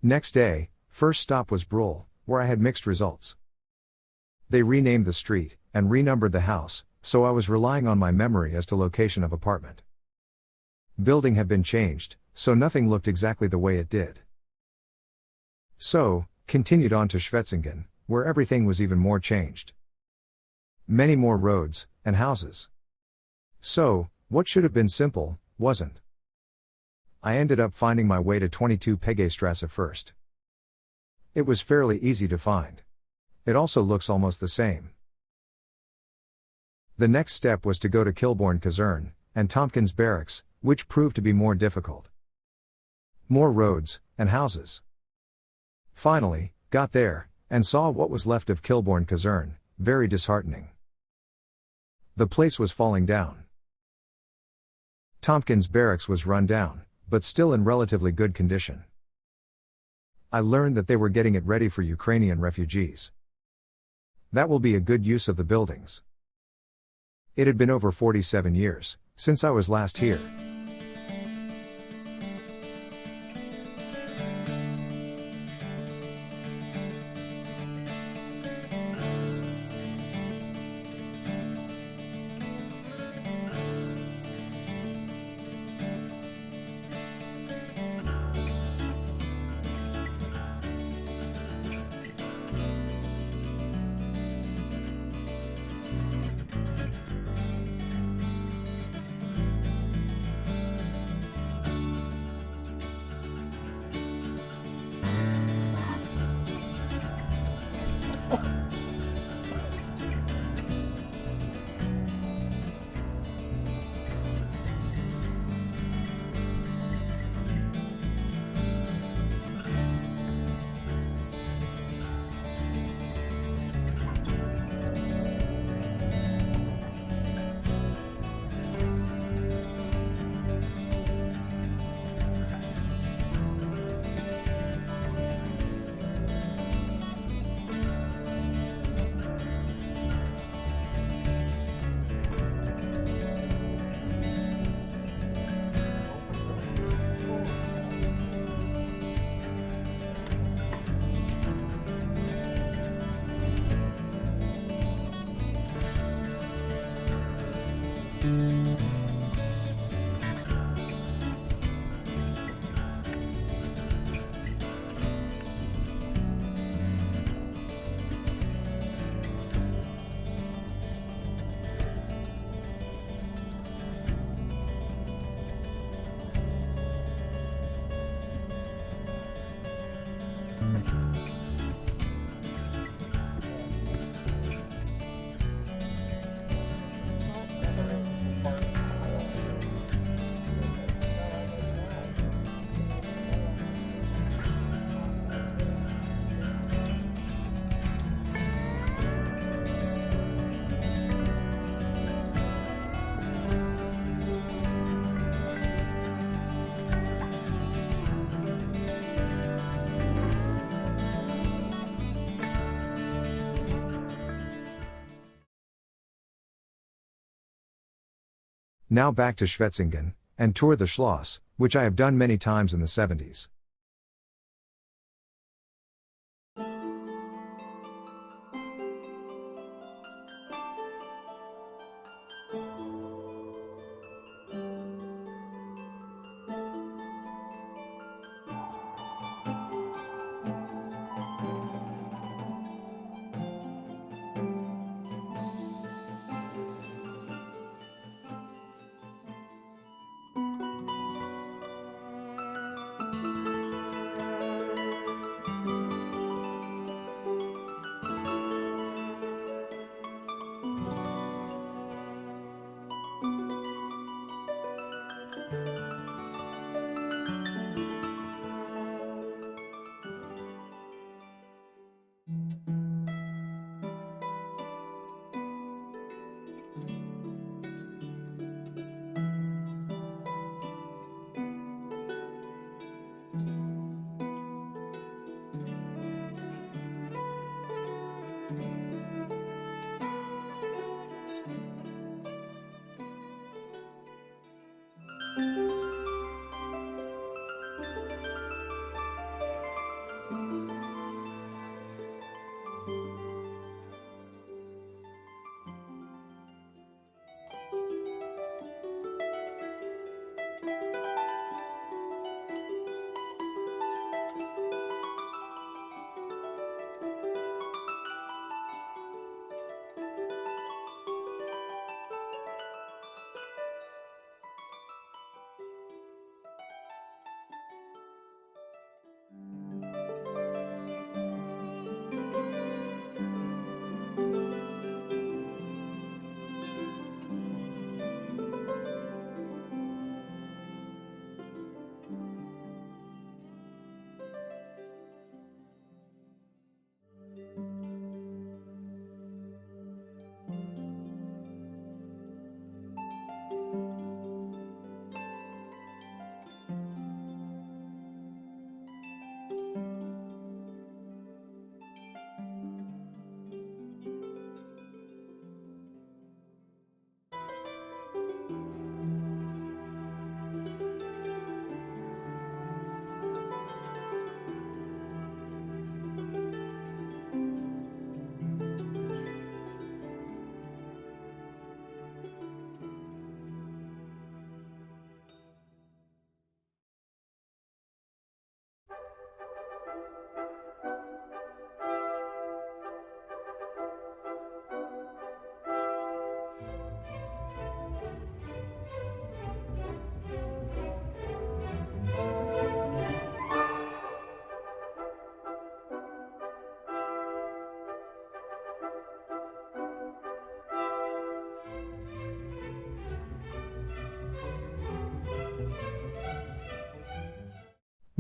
Next day, first stop was Bruhl, where I had mixed results. They renamed the street, and renumbered the house, so I was relying on my memory as to location of apartment. Building had been changed, so nothing looked exactly the way it did. So, continued on to Schwetzingen, where everything was even more changed. Many more roads, and houses. So, what should have been simple, wasn't. I ended up finding my way to 22 Pigaestrasse first. It was fairly easy to find. It also looks almost the same. The next step was to go to Kilbourne Kaserne, and Tompkins Barracks, which proved to be more difficult. More roads, and houses. Finally, got there, and saw what was left of Kilbourne Kaserne, very disheartening. The place was falling down. Tompkins Barracks was run down, but still in relatively good condition. I learned that they were getting it ready for Ukrainian refugees. That will be a good use of the buildings. It had been over 47 years since I was last here. Now back to Schwetzingen, and tour the Schloss, which I have done many times in the 70s.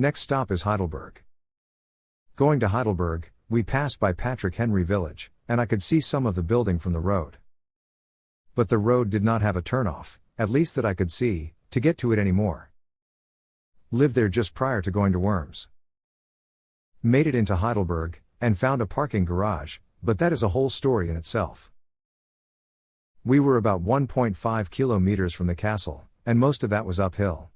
Next stop is Heidelberg. Going to Heidelberg, we passed by Patrick Henry Village, and I could see some of the building from the road. But the road did not have a turnoff, at least that I could see, to get to it anymore. Lived there just prior to going to Worms. Made it into Heidelberg, and found a parking garage, but that is a whole story in itself. We were about 1.5 kilometers from the castle, and most of that was uphill.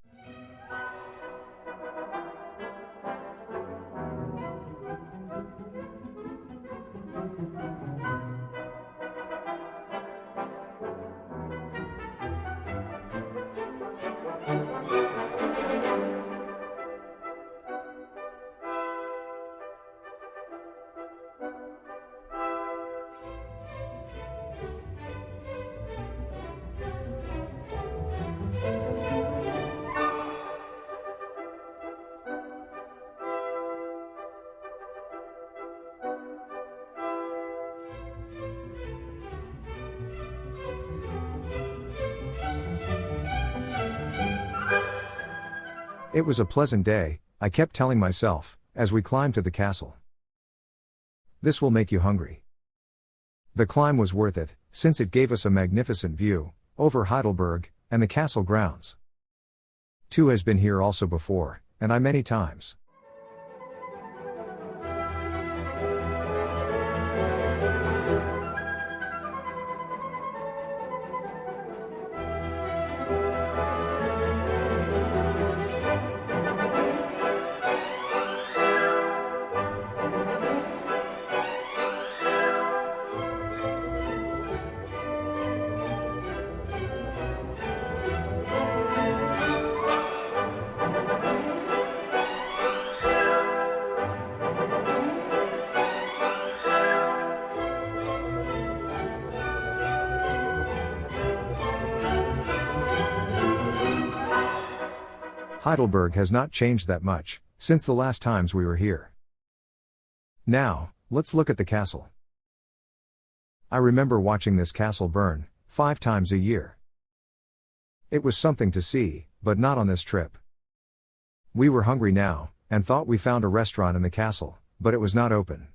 It was a pleasant day, I kept telling myself, as we climbed to the castle. This will make you hungry. The climb was worth it, since it gave us a magnificent view, over Heidelberg, and the castle grounds. Tu has been here also before, and I many times. Heidelberg has not changed that much, since the last times we were here. Now, let's look at the castle. I remember watching this castle burn, 5 times a year. It was something to see, but not on this trip. We were hungry now, and thought we found a restaurant in the castle, but it was not open.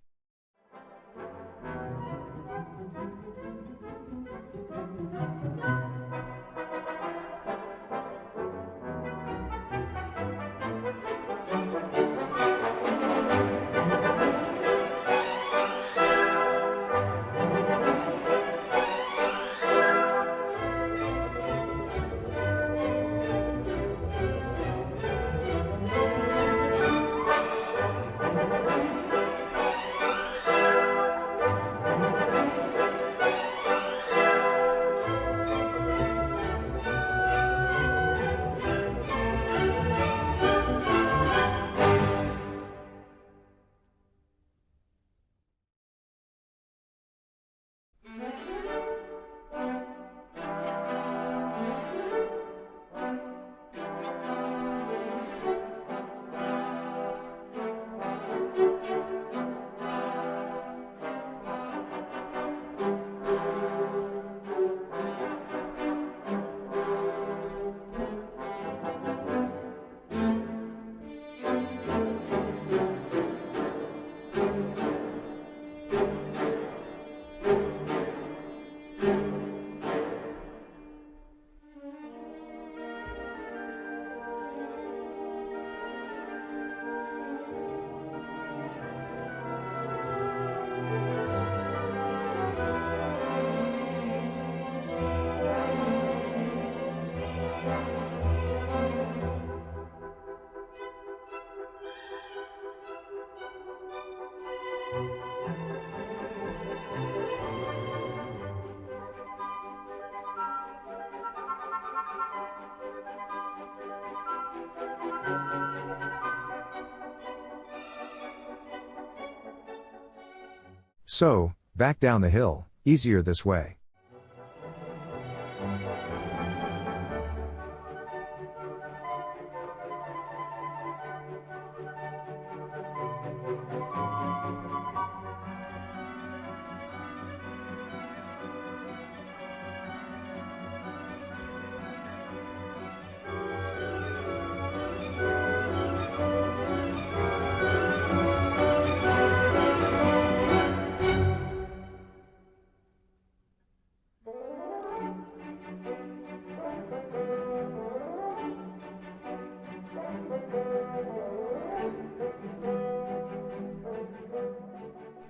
So, back down the hill, easier this way.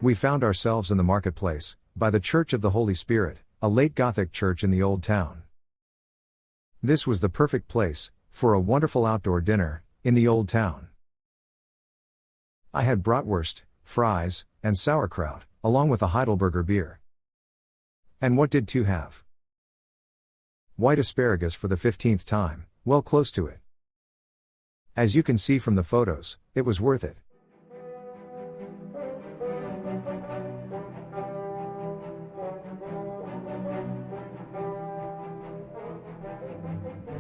We found ourselves in the marketplace, by the Church of the Holy Spirit, a late Gothic church in the Old Town. This was the perfect place for a wonderful outdoor dinner in the Old Town. I had bratwurst, fries, and sauerkraut, along with a Heidelberger beer. And what did two have? White asparagus for the 15th time, well close to it. As you can see from the photos, it was worth it.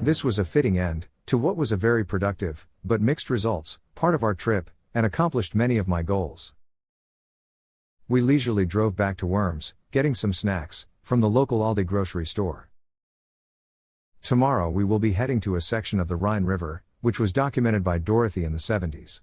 This was a fitting end to what was a very productive, but mixed results, part of our trip, and accomplished many of my goals. We leisurely drove back to Worms, getting some snacks from the local Aldi grocery store. Tomorrow we will be heading to a section of the Rhine River, which was documented by Dorothy in the 70s.